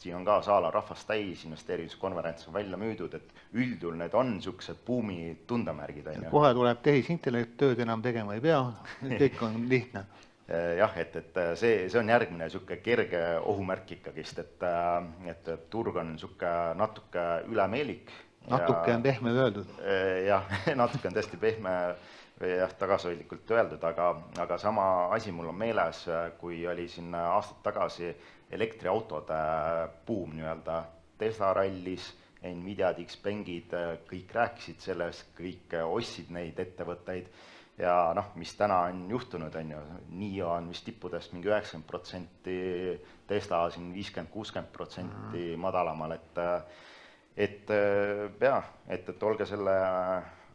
S2: siin on ka saala rahvast täis, investeerimiskonverents on välja müüdud, et üldjuhul need on niisugused buumi tundemärgid.
S1: Kohe tuleb tehisintellekt, tööd enam tegema ei pea, kõik on lihtne.
S2: Jah, et see on järgmine niisugune kerge ohumärk ikkagist, et turg on niisugune natuke ülemeelik.
S1: Natuke on pehme öeldud.
S2: Jah, natuke on tõesti pehme tagasihoidlikult öeldud, aga sama asi mul on meeles, kui oli siin aastad tagasi elektriautode buum nii-öelda Tesla rallis, Nvidia X-Bangid, kõik rääkisid sellest, kõik ostsid neid ettevõtteid ja noh, mis täna on juhtunud, on ju, NIO on vist tippudest mingi 90%, Tesla siin 50-60% madalamal, et olge selle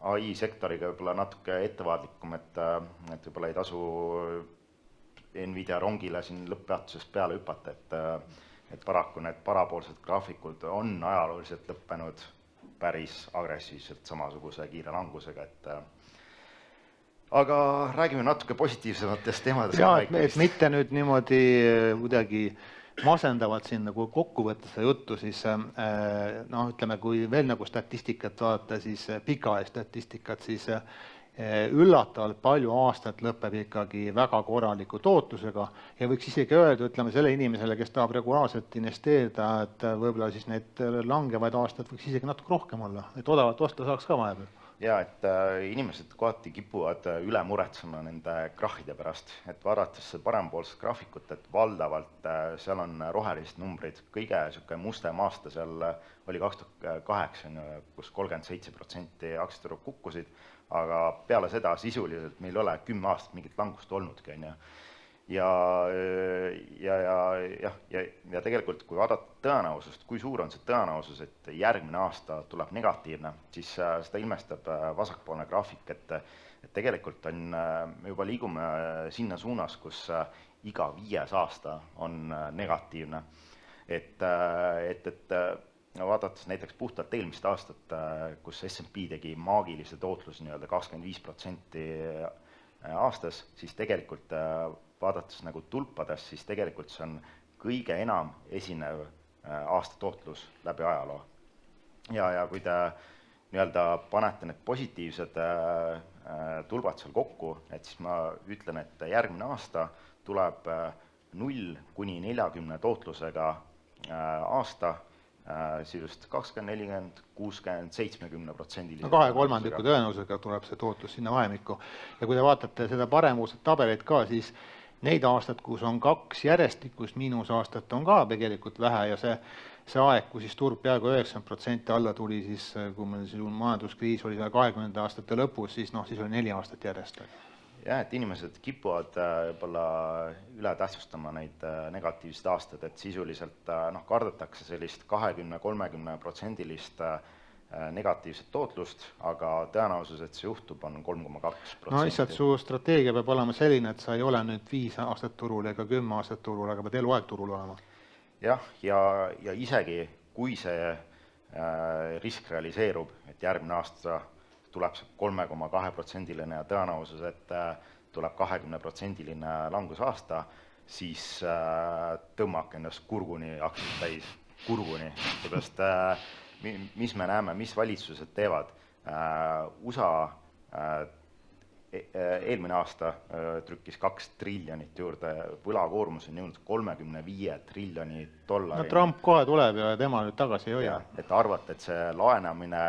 S2: AI sektoriga võib-olla natuke ettevaatlikum, et võib-olla ei tasu Nvidia rongile siin lõpppeatusest peale hüpata, et paraku need parapoolsed graafikud on ajalooliselt lõppenud päris agressiivselt samasuguse kiire langusega, aga räägime natuke positiivsematest teemadest.
S1: Ja, et mitte nüüd niimoodi kuidagi masendavalt siin nagu kokku võtta seda juttu, siis noh, ütleme, kui veel nagu statistikat vaadata, siis pikaajalist statistikat, siis üllatavalt palju aastat lõpeb ikkagi väga korraliku tootlusega ja võiks isegi öelda, ütleme selle inimesele, kes tahab regulaarselt investeerida, et võib-olla siis need langevaid aastad võiks isegi natuke rohkem olla, et odavalt osta saaks ka vahepeal.
S2: Ja, et inimesed kohati kipuvad üle muretsema nende krahhide pärast, et vaadates parempoolset graafikut, et valdavalt seal on rohelised numbrid, kõige niisugune mustem aasta seal oli 2008, kus 37% aktsiaturud kukkusid, aga peale seda sisuliselt meil ei ole 10 aastat mingit langust olnudki, on ju. Ja tegelikult, kui vaadata tõenäosust, kui suur on see tõenäosus, et järgmine aasta tuleb negatiivne, siis seda ilmestab vasakpoolne graafik, et tegelikult me juba liigume sinna suunas, kus iga 5 aasta on negatiivne. Vaadates näiteks puhtalt eelmist aastat, kus S&P tegi maagilise tootluse 25% aastas, siis tegelikult vaadates nagu tulpades, siis tegelikult see on kõige enam esinev aasta tootlus läbi ajaloo. Ja kui te panete need positiivsed tulbad seal kokku, et siis ma ütlen, et järgmine aasta tuleb 0 kuni 40 tootlusega aasta, sisuliselt 20, 40, 60, 70%.
S1: No 2/3 tõenäosusega tuleb see tootlus sinna vahemikku. Ja kui te vaatate seda parempoolset tabelit ka, siis neid aastad, kus on 2 järjestikust miinusaastat, on ka tegelikult vähe ja see aeg, kui siis turg peaaegu 90% alla tuli, siis kui meil majanduskriis oli 20 aastate lõpus, siis oli 4 aastat järjest.
S2: Jah, et inimesed kipuvad võib-olla üle tähtsustama neid negatiivseid aastad, et sisuliselt kardetakse sellist 20-30% negatiivset tootlust, aga tõenäosus, et see juhtub, on 3,2%.
S1: No lihtsalt su strateegia peab olema selline, et sa ei ole nüüd 5 aastat turul ega 10 aastat turul, aga pead eluaeg turul olema.
S2: Jah, ja isegi kui see risk realiseerub, et järgmine aasta tuleb see 3,2% ja tõenäosus, et tuleb 20% langusaasta, siis tõmmake ennast kurguni aktsiaid täis, kurguni. Seepärast, mis me näeme, mis valitsused teevad. USA eelmine aasta trükkis 2 triljonit juurde, võlakoormus on jõudnud 35 triljoni $.
S1: No Trump kohe tuleb ja tema nüüd tagasi ei hoia.
S2: Et arvata, et see laenamine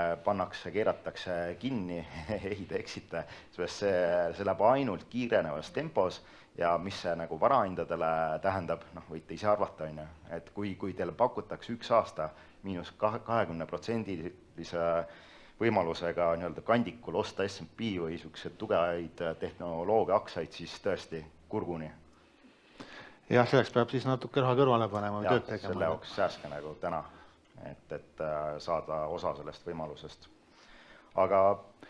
S2: keeratakse kinni, ei te eksite, see läheb ainult kiirenevas tempos ja mis see nagu varahindadele tähendab, võite ise arvata, et kui teile pakutakse 1 aasta miinus 20% võimalusega kandikul osta S&P või niisugused tugevaid tehnoloogia aktsiaid, siis tõesti kurguni.
S1: Jah, selleks peab siis natuke raha kõrvale panema või tööd tegema.
S2: Selle jaoks sääske nagu täna, et saada osa sellest võimalusest. Aga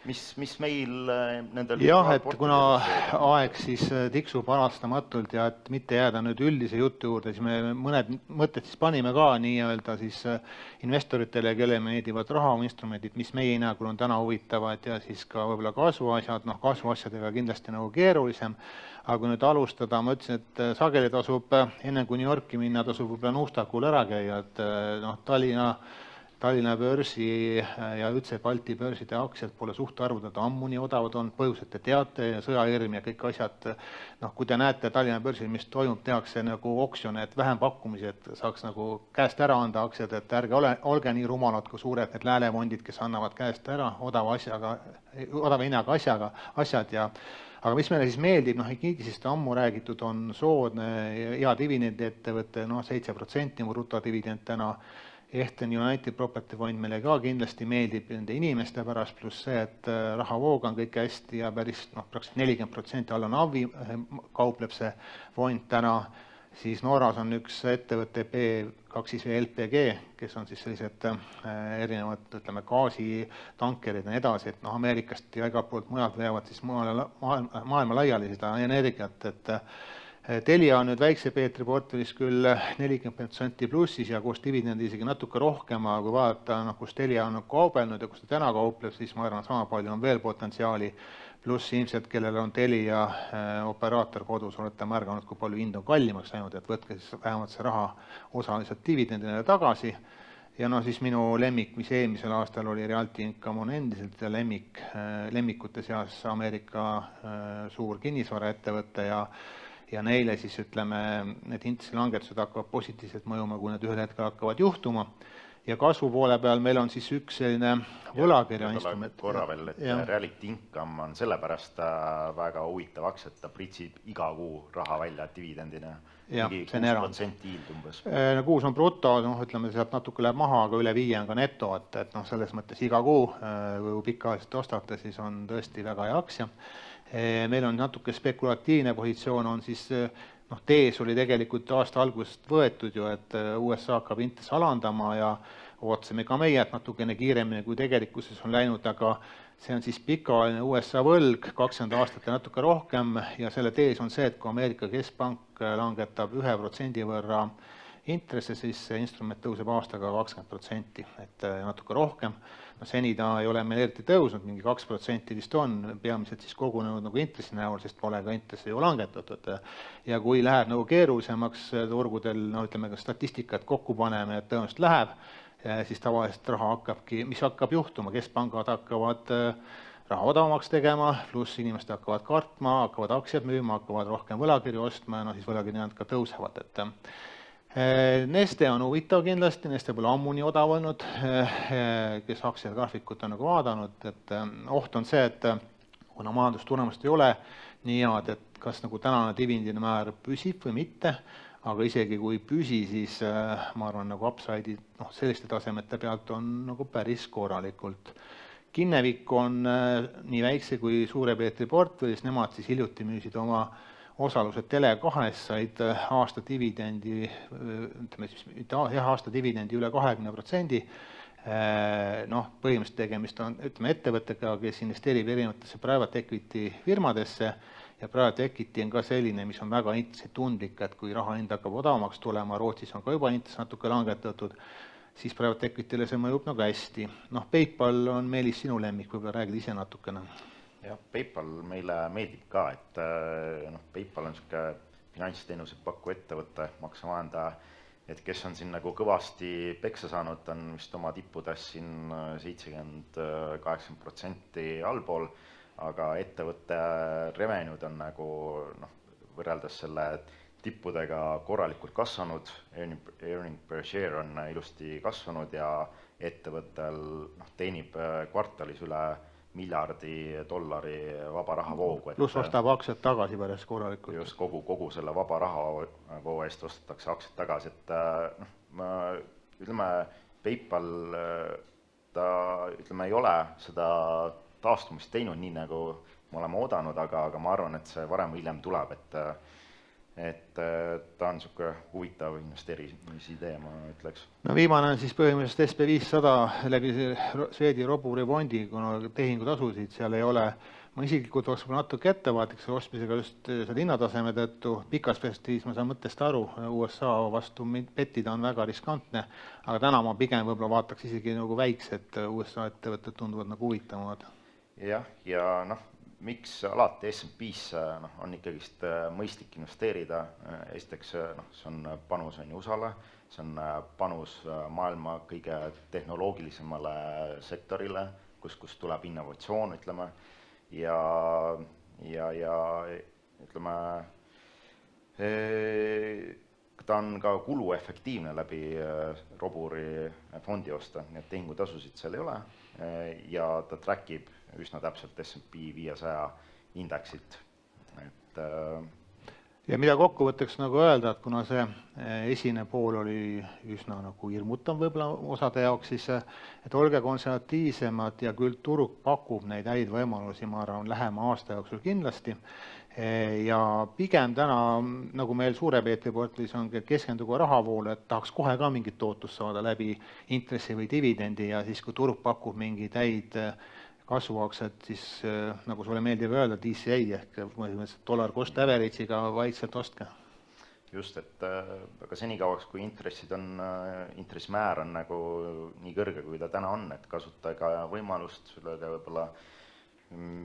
S2: mis meil nendel...
S1: Jah, et kuna aeg siis tiksub alastamatult ja et mitte jääda nüüd üldise jutu juurde, siis me mõned mõtted siis panime ka nii-öelda siis investoritele, kelle meeldivad rahainstrumendid, mis meie hinnangul on täna huvitavad ja siis ka võib-olla kasvuasjad, kasvuasjadega kindlasti nagu keerulisem. Aga kui nüüd alustada, ma ütlesin, et sageli tasub enne kui New Yorki minna, tasub võib-olla Nuustakul ära käia, et Tallinna börsi ja üldse Balti börside aktsiad pole suhtarvudad ammu nii odavad on, põhjused te teate ja sõjahirm ja kõik asjad. Kui te näete Tallinna börsil, mis toimub, tehakse nagu oksjone, et vähem pakkumisi, et saaks nagu käest ära anda aktsiad, et ärge olge nii rumalad kui suured need läälefondid, kes annavad käest ära odava hinnaga asjad ja aga mis meile siis meeldib, Ignitisest ammu räägitud on soodne hea dividendi ettevõte, 7% brutodividend täna Ehten United Property Fond meile ka kindlasti meeldib nende inimeste pärast, pluss see, et rahavoog on kõik hästi ja päris praktiliselt 40% alla NAV-i kaupleb see fond täna, siis Norras on üks ettevõte B2 LPG, kes on siis sellised erinevad, ütleme, gaasitankerid ja edasi, et Ameerikast ja igalt poolt mujalt veavad siis maailma laiali seda energiat, et Telia on nüüd väikse Peetri portfellis küll 40% plussis ja koos dividendi isegi natuke rohkem, aga kui vaadata, kus Telia on kaubelnud ja kus ta täna kaupleb, siis ma arvan, sama palju on veel potentsiaali, pluss ilmselt, kellel on Telia operaator kodus, olete märganud, kui palju hind on kallimaks läinud, et võtke siis vähemalt see raha osaliselt dividendile tagasi. Ja siis minu lemmik, mis eelmisel aastal oli Realty Income, on endiselt lemmikute seas Ameerika suur kinnisvaraettevõte ja neile siis ütleme, need intressilangetused hakkavad positiivselt mõjuma, kui need ühel hetkel hakkavad juhtuma. Ja kasvu poole peal meil on siis üks selline võlakirja instrument.
S2: Korra veel, et Reality Income on sellepärast väga huvitav aks, et ta pritsib iga kuu raha välja dividendina. Mingi 6% hiild umbes.
S1: 6 on bruto, ütleme, sealt natuke läheb maha, aga üle 5 on ka neto, et selles mõttes iga kuu, kui pikaajalist ostate, siis on tõesti väga hea aktsia. Meil on natuke spekulatiivne positsioon, on siis, tees oli tegelikult aasta algusest võetud ju, et USA hakkab intress alandama ja ootasime ka meie, et natukene kiiremini kui tegelikkuses on läinud, aga see on siis pikaajaline USA võlg, 20 aastat ja natuke rohkem ja selle tees on see, et kui Ameerika Keskpank langetab 1% võrra intresse, siis see instrument tõuseb aastaga 20%, et natuke rohkem. Seni ta ei ole meil eriti tõusnud, mingi 2% vist on, peamiselt siis kogunenud nagu intressi näol, sest pole ka intressi ju langetatud. Ja kui läheb nagu keerulisemaks turgudel, ütleme ka statistikat kokku paneme, et tõenäoliselt läheb, siis tavaliselt raha hakkabki, mis hakkab juhtuma, keskpangad hakkavad raha odavamaks tegema, pluss inimesed hakkavad kartma, hakkavad aktsiad müüma, hakkavad rohkem võlakirju ostma ja siis võlakirjad ka tõusevad. Neste on huvitav kindlasti, Neste pole ammu nii odav olnud, kes aktsiad graafikut on nagu vaadanud, et oht on see, et kuna majandustulemust ei ole nii head, et kas nagu tänane dividendide määr püsib või mitte, aga isegi kui püsi, siis ma arvan, nagu upside'i selliste tasemete pealt on nagu päris korralikult. Kinnevik on nii väikse kui suure Peetri portfellis, nemad siis hiljuti müüsid oma osalused Tele2-s, said aasta dividendi, ütleme siis, aasta dividendi üle 20%. Põhimõtteliselt tegemist on, ütleme, ettevõttega, kes investeerib erinevatesse private equity firmadesse ja private equity on ka selline, mis on väga intressitundlik, et kui raha hind hakkab odavamaks tulema, Rootsis on ka juba intress natuke langetatud, siis private equity'le see mõjub nagu hästi. PayPal on, Meelis, sinu lemmik, võib-olla räägid ise natukene.
S2: Jah, PayPal meile meeldib ka, et PayPal on selline finantsteenuse pakku ettevõtte, maksavahendaja, et kes on siin nagu kõvasti peksa saanud, on vist oma tippudes siin 70-80% allpool, aga ettevõtte revenued on nagu võrreldes selle tippudega korralikult kasvanud, earning per share on ilusti kasvanud ja ettevõttel teenib kvartalis üle $1 miljardit vaba rahavoogu.
S1: Plus ostab aktsiad tagasi pärast korralikult.
S2: Just kogu selle vaba rahavoo eest ostetakse aktsiad tagasi, et ütleme, PayPal ta ei ole seda taastumist teinud nii, nagu me oleme oodanud, aga ma arvan, et see varem või hiljem tuleb, et ta on selline huvitav investeerimisidee, ma ütleks.
S1: Viimane on siis põhimõtteliselt SP500 läbi Swedi Roburi fondi, kuna tehingutasusid seal ei ole. Ma isiklikult oleks natuke ettevaatlik selle ostmisega just selle hinnataseme tõttu. Pikas perspektiivis ma saan mõttest aru, USA vastu pettida on väga riskantne, aga täna ma pigem võib-olla vaataks isegi nagu väiksed USA ettevõtted tunduvad nagu huvitavamad.
S2: Jah, ja miks alati S&P-s on ikkagist mõistlik investeerida, esiteks see on panus USA-le, see on panus maailma kõige tehnoloogilisemale sektorile, kus tuleb innovatsioon, ütleme, ja ütleme, ta on ka kuluefektiivne läbi Roburi fondi osta, nii et tehingutasusid seal ei ole ja ta trackib üsna täpselt S&P 500 indeksit.
S1: Ja mida kokkuvõtteks nagu öelda, et kuna see esine pool oli üsna nagu hirmutav võib-olla osade jaoks, siis et olge konservatiivsemad ja küll turg pakub neid häid võimalusi, ma arvan, lähema aasta jooksul kindlasti. Ja pigem täna, nagu meil suure Peetri portfellis on, keskendugu rahavoole, et tahaks kohe ka mingit tootlust saada läbi intressi või dividendi ja siis, kui turg pakub mingeid häid kasvuaktsiad, siis nagu sulle meeldib öelda, DCA ehk dollar cost average'iga vaikselt ostke.
S2: Just, et aga senikauaks, kui intressimäär on nagu nii kõrge, kui ta täna on, et kasutage võimalust, lööge võib-olla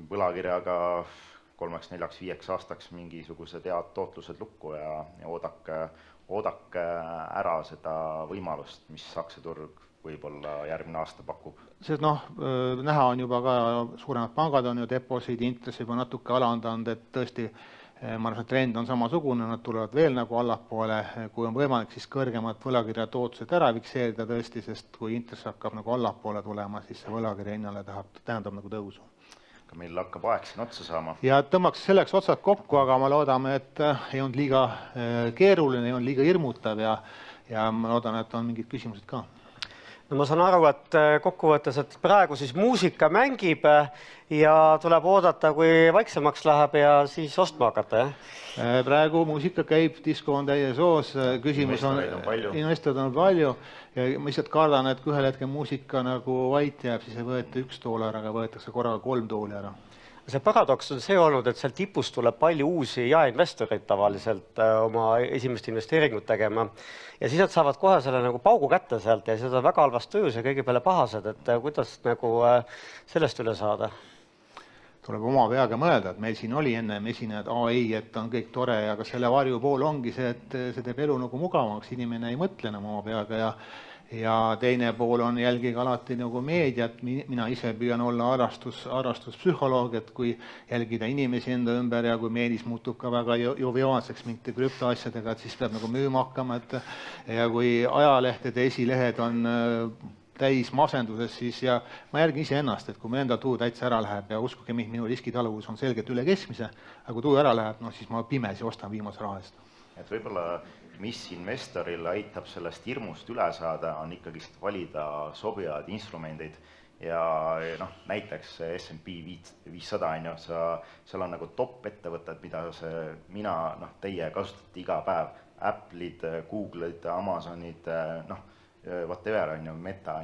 S2: võlakirjaga 3, 4, 5 aastaks mingisugused head tootlused lukku ja oodake ära seda võimalust, mis aktsiaturg võib-olla järgmine aasta pakub.
S1: Sest näha on juba ka, suuremad pangad on ju deposiidi intressi juba natuke alandanud, et tõesti, ma arvan, et trend on samasugune, nad tulevad veel nagu allapoole, kui on võimalik, siis kõrgemad võlakirja tootlused ära fikseerida tõesti, sest kui intress hakkab nagu allapoole tulema, siis see võlakirja hinnale tähendab nagu tõusu.
S2: Meil hakkab aeg siin otsa saama.
S1: Ja tõmbaks selleks otsad kokku, aga ma loodame, et ei olnud liiga keeruline, ei olnud liiga hirmutav ja ma loodan, et on mingid küsimused ka.
S3: No ma saan aru, et kokkuvõttes, et praegu siis muusika mängib ja tuleb oodata, kui vaiksemaks läheb ja siis ostma hakata, jah?
S1: Praegu muusika käib, disko on täies hoos, küsimus on, investorid on palju ja ma lihtsalt kardan, et kui ühel hetkel muusika nagu vait jääb, siis ei võeta $1, aga võetakse korraga $3 ära.
S3: See paradoks on see olnud, et seal tipus tuleb palju uusi jaeinvestoreid tavaliselt oma esimest investeeringut tegema ja siis nad saavad kohe selle nagu paugu kätte sealt ja siis on väga halvast tujus ja kõigi peale pahased, et kuidas nagu sellest üle saada?
S1: Tuleb oma peaga mõelda, et meil siin oli ennem esinejad, ei, et on kõik tore, aga selle varjupool ongi see, et see teeb elu nagu mugavamaks, inimene ei mõtle enam oma peaga ja teine pool on jälgige alati nagu meediat, mina ise püüan olla arrastuspsühholoog, et kui jälgida inimesi enda ümber ja kui meedis muutub ka väga joviaalseks mingite krüptoasjadega, et siis peab nagu müüma hakkama, ja kui ajalehtede esilehed on täis masenduses, siis ja ma järgin ise ennast, et kui meil endal tuju täitsa ära läheb ja uskuge mind, minu riskitaluvus on selgelt üle keskmise, aga kui tuju ära läheb, siis ma pimesi ostan viimase raha eest.
S2: Et võib-olla mis investoril aitab sellest hirmust üle saada, on ikkagi valida sobivad instrumendid ja näiteks S&P 500, seal on nagu top ettevõtted, mida teie kasutate iga päev, Apple'id, Google'id, Amazonid, whatever, Meta,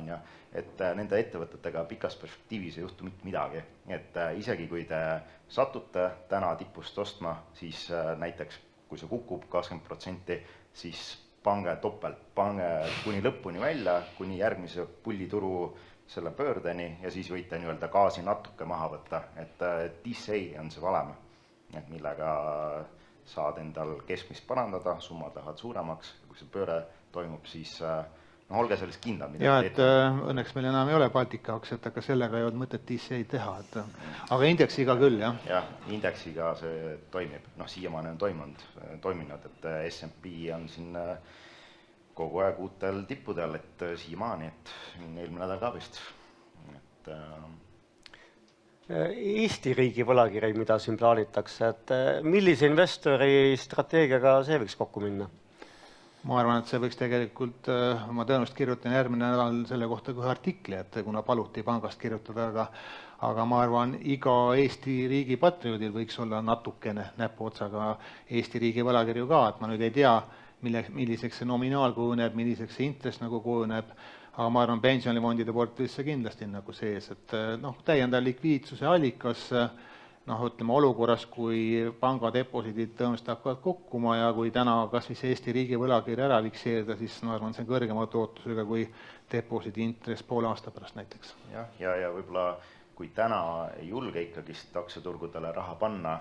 S2: et nende ettevõtetega pikas perspektiivis ei juhtu mitte midagi. Et isegi kui te satute täna tipust ostma, siis näiteks kui see kukub 20%, siis pange topelt, pange kuni lõpuni välja, kuni järgmise pullituru selle pöördeni ja siis võite gaasi natuke maha võtta. Et DCA on see valem, et millega saad endal keskmist parandada, summad lähevad suuremaks, kui see pööre toimub, siis olge sellest kindlad, mida
S1: te teete. Õnneks meil enam ei ole Baltika aktsiat, aga sellega ei olnud mõtet DCA teha, aga indeksiga küll, jah?
S2: Jah, indeksiga see toimib, siiamaani on toiminud, et S&P on siin kogu aeg uutel tippudel, et siiamaani, et eelmine nädal ka vist.
S3: Eesti riigi võlakiri, mida siin plaanitakse, et millise investori strateegiaga see võiks kokku minna?
S1: Ma arvan, et see võiks tegelikult, ma tõenäoliselt kirjutan järgmine nädal selle kohta kohe artikli, et kuna paluti pangast kirjutada, aga ma arvan, iga Eesti riigi patrioodil võiks olla natukene näpuotsaga Eesti riigi võlakirju ka, et ma nüüd ei tea, milliseks see nominaal kujuneb, milliseks see intress nagu kujuneb, aga ma arvan, pensionifondide portfellisse kindlasti nagu sees, et täiendav likviidsuse allikas, ütleme olukorras, kui panga deposiidid tõenäoliselt hakkavad kokkuma ja kui täna kas või see Eesti riigi võlakirja ära fikseerida, siis ma arvan, see on kõrgema tootlusega kui deposiidi intress poole aasta pärast näiteks.
S2: Ja võib-olla kui täna ei julge ikkagist aktsiaturgudele raha panna,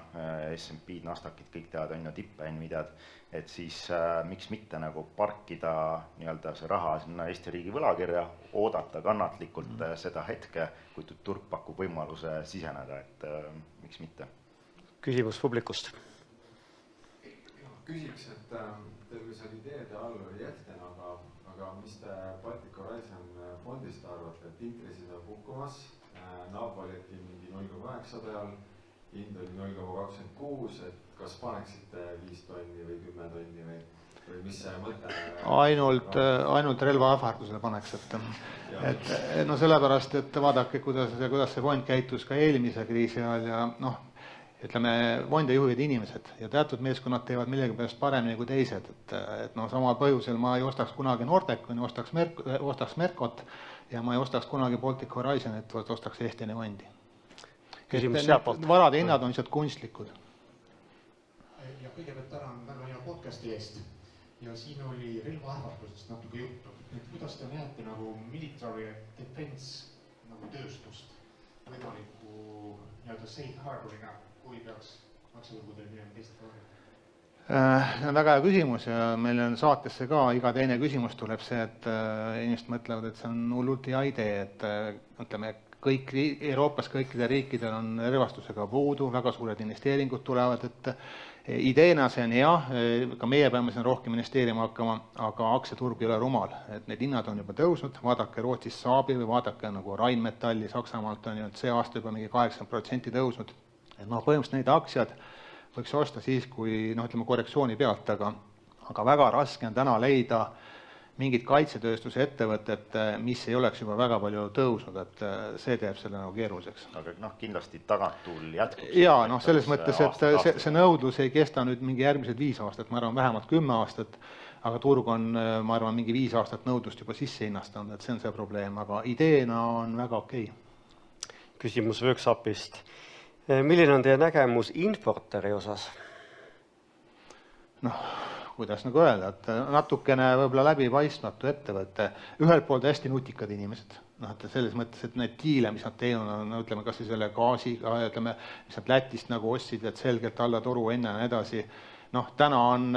S2: S&P, Nasdaqid, kõik teavad, on ju tippe, Nvidiad, et siis miks mitte nagu parkida see raha sinna Eesti riigi võlakirja, oodata kannatlikult seda hetke, kui turg pakub võimaluse siseneda, et miks mitte.
S3: Küsimus publikust.
S4: Küsiks, et teil kui seal ideede all oli Jeften, aga mis te Baltic Horizon fondist arvate, et intressid on kukkumas, NAV oleti mingi 0,9 peal hind oli 0,26, et kas paneksite 5 tonni või 10 tonni või mis see mõte?
S1: Ainult relva ähvardusele paneks, et no sellepärast, et vaadake, kuidas see fond käitus ka eelmise kriisi ajal ja noh, ütleme, fonde juhivad inimesed ja teatud meeskonnad teevad millegipärast paremini kui teised, et no samal põhjusel ma ei ostaks kunagi Nordeconi, ostaks Mercot ja ma ei ostaks kunagi Baltic Horizonit, vaid ostaks Eestini fondi. Varade hinnad on lihtsalt kunstlikud.
S5: Ja kõigepealt tänan väga hea podcasti eest ja siin oli relvaähvardusest natuke juttu. Et kuidas te näete nagu military defense nagu tööstust võimaliku nii-öelda safe harborina, kui peaks maksuturgudel minema teist korda?
S1: See on väga hea küsimus ja meil on saatesse ka iga teine küsimus tuleb see, et inimesed mõtlevad, et see on hullult hea idee, et ütleme, Euroopas kõikidel riikidel on relvastusega puudu, väga suured investeeringud tulevad, et ideena see on hea, ka meie peame siin rohkem investeerima hakkama, aga aktsiaturg ei ole rumal, et need hinnad on juba tõusnud, vaadake Rootsis Saabi või vaadake nagu Rheinmetalli, Saksamaalt on see aasta juba mingi 80% tõusnud. Et noh, põhimõtteliselt neid aktsiad võiks osta siis, kui ütleme korrektsiooni pealt, aga väga raske on täna leida mingit kaitsetööstuse ettevõtet, mis ei oleks juba väga palju tõusnud, et see teeb selle nagu keeruliseks.
S2: Aga kindlasti taganttuul jätkub.
S1: Jaa, selles mõttes, et see nõudlus ei kesta nüüd mingi järgmised 5 aastat, ma arvan vähemalt 10 aastat, aga turg on, ma arvan, mingi 5 aastat nõudlust juba sisse hinnastanud, et see on see probleem, aga ideena on väga okei.
S3: Küsimus workshopist. Milline on teie nägemus Infortari osas?
S1: Kuidas nagu öelda, et natukene võib-olla läbipaistmatu ettevõte, ühelt poolt hästi nutikad inimesed, et selles mõttes, et need diile, mis nad teinud, ütleme kas või selle gaasiga, ütleme, mis nad Lätist nagu ostsid, et selgelt alla toru enne ja edasi, täna on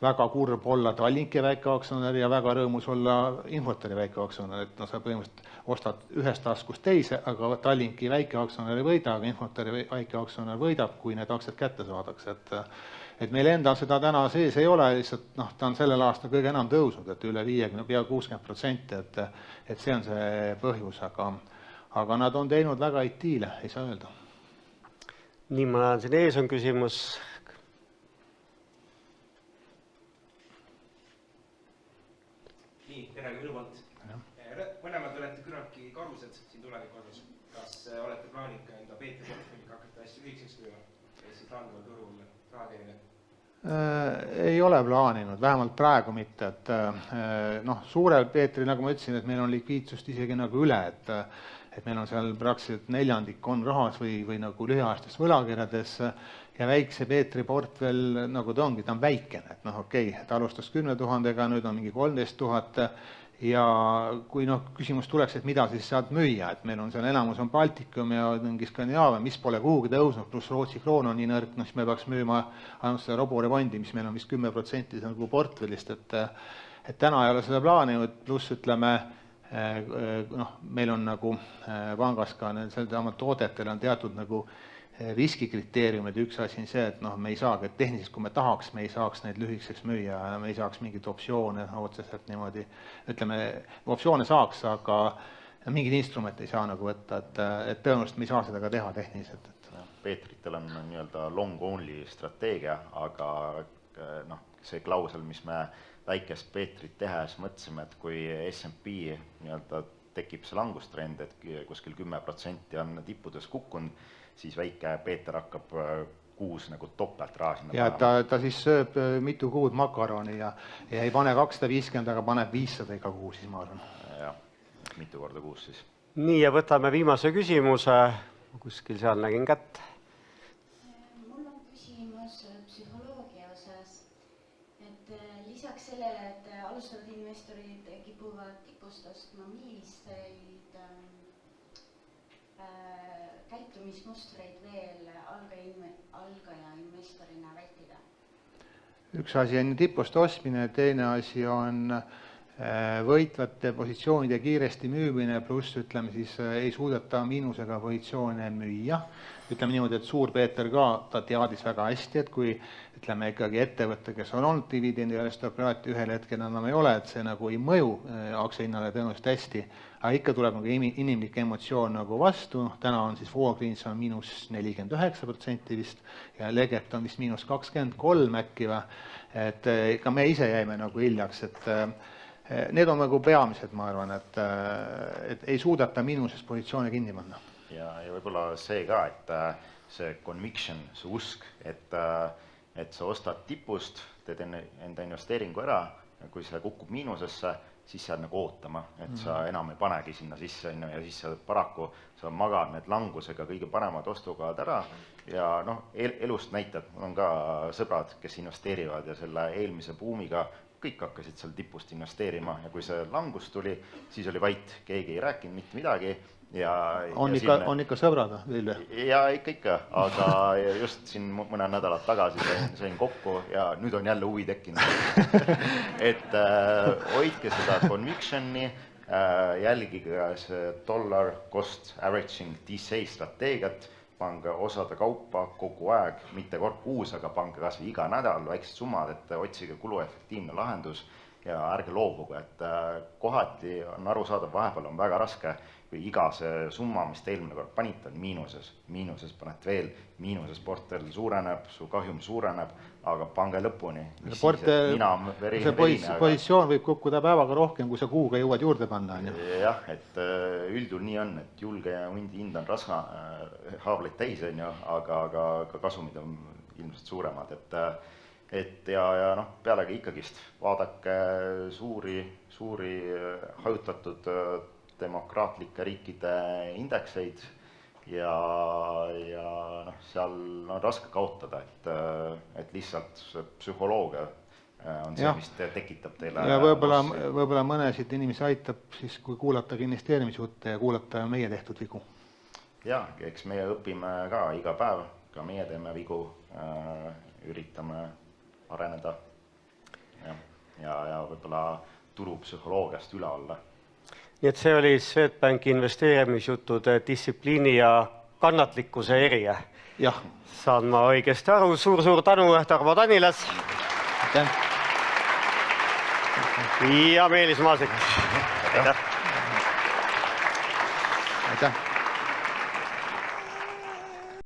S1: väga kurb olla Tallinki väikeaktsionär ja väga rõõmus olla Infortari väikeaktsionär, et sa põhimõtteliselt ostad ühest taskust teise, aga Tallinki väikeaktsionär ei võida, aga Infortari väikeaktsionär võidab, kui need aktsiad kätte saadakse, et meil endal seda täna sees ei ole, lihtsalt ta on sellel aastal kõige enam tõusnud, et üle 50, pea 60%, et see on see põhjus, aga nad on teinud väga häid diile, ei saa öelda.
S3: Nii, ma näen, siin ees on küsimus.
S6: Nii, tere minu poolt. Mõlemad olete küllaltki karused siin tuleviku osas. Kas olete plaaninud ka enda Peetri portfelliga hakata hästi lühikeseks müüma? Ja siis langeval turul raha teenida?
S1: Ei ole plaaninud, vähemalt praegu mitte, et suurel Peetri, nagu ma ütlesin, et meil on likviidsust isegi nagu üle, et meil on seal praktiliselt 1/4 on rahas või nagu lühiaastastes võlakirjades ja väikse Peetri portfell, nagu ta ongi, ta on väikene, et okei, et alustas 10 000-ga, nüüd on mingi 13 000 ja kui küsimus tuleks, et mida siis saad müüa, et meil on seal enamus on Baltikum ja mingi Skandinaavia, mis pole kuhugi tõusnud, pluss Rootsi kroon on nii nõrk, siis me peaks müüma ainult seda Robore fondi, mis meil on vist 10% nagu portfellist, et täna ei ole seda plaaninud, pluss ütleme, meil on nagu pangas ka sellel toodetel on teatud nagu riskikriteeriumid, üks asi on see, et me ei saagi, et tehniliselt kui me tahaks, me ei saaks neid lühikeseks müüa ja me ei saaks mingit optsioone otseselt niimoodi, ütleme, optsioone saaks, aga mingid instrumente ei saa nagu võtta, et tõenäoliselt me ei saa seda ka teha tehniliselt.
S2: Peetritel on nii-öelda long only strateegia, aga see klausel, mis me väikest Peetrit tehes mõtlesime, et kui S&P nii-öelda tekib see langustrend, et kuskil 10% on tippudes kukkunud, siis väike Peeter hakkab kuus nagu topelt raha sinna
S1: panema. Ja ta siis sööb mitu kuud makaroni ja ei pane 250, aga paneb 500 iga kuu, siis ma arvan.
S2: Jah, mitu korda kuus siis.
S3: Nii, ja võtame viimase küsimuse. Kuskil seal nägin kätt.
S7: Mul on küsimus psühholoogia osas. Et lisaks sellele, et alustavad investorid kipuvad tipust ostma, milliseid käitumismustreid veel algaja investorina vältida?
S1: Üks asi on tipust ostmine, teine asi on võitvate positsioonide kiiresti müümine, pluss ütleme siis ei suudeta miinusega positsioone müüa. Ütleme niimoodi, et Suur-Peeter ka, ta teadis väga hästi, et kui ütleme ikkagi ettevõtte, kes on olnud dividendi aristokraatia ühel hetkel enam ei ole, et see nagu ei mõju aktsiahinnale tõenäoliselt hästi, aga ikka tuleb nagu inimlik emotsioon nagu vastu. Täna on siis Walgreens on -49% vist ja Leget on vist -23 äkki või. Et ka me ise jäime nagu hiljaks, et need on nagu peamised, ma arvan, et ei suudeta miinuses positsioone kinni panna.
S2: Ja võib-olla see ka, et see conviction, see usk, et sa ostad tipust, teed enda investeeringu ära ja kui see kukub miinusesse, siis sa jääd nagu ootama, et sa enam ei panegi sinna sisse ja siis sa paraku sa magad need langusega kõige paremad ostukohad ära ja elust näitab, mul on ka sõbrad, kes investeerivad ja selle eelmise buumiga kõik hakkasid seal tipust investeerima ja kui see langus tuli, siis oli vait, keegi ei rääkinud mitte midagi.
S1: On ikka sõbrad, Vilja?
S2: Ja ikka, aga just siin mõned nädalad tagasi sain kokku ja nüüd on jälle huvi tekkinud. Et hoidke seda convictioni, jälgige see dollar cost averaging DCA strateegiat, pange osade kaupa kogu aeg, mitte kord kuus, aga pange kas või iga nädal väiksed summad, et otsige kuluefektiivne lahendus ja ärge loobuge, et kohati on arusaadav, vahepeal on väga raske, kui iga see summa, mis te eelmine kord panite, on miinuses panete veel, miinuses portfell suureneb, su kahjum suureneb, aga pange lõpuni.
S1: See positsioon võib kukkuda päevaga rohkem, kui sa kuuga jõuad juurde panna.
S2: Jah, et üldjuhul nii on, et julge ja hundi hind on rasva haavleid täis, aga kasumid on ilmselt suuremad. Ja pealegi ikkagist vaadake suuri hajutatud demokraatlike riikide indekseid ja seal on raske kaotada, et lihtsalt psühholoogia on see, mis tekitab teile.
S1: Ja võib-olla mõnesid inimesi aitab siis, kui kuulata investeerimisjutte ja kuulata meie tehtud vigu.
S2: Ja, eks meie õpime ka iga päev, ka meie teeme vigu, üritame areneda ja võib-olla turupsühholoogiast üle olla.
S3: Nii et see oli Swedbanki investeerimisjuttude distsipliini ja kannatlikkuse erije.
S1: Jah.
S3: Saan ma õigesti aru. Suur tänu, Tarmo Tanilas. Ja Meelis Maasik. Aitäh.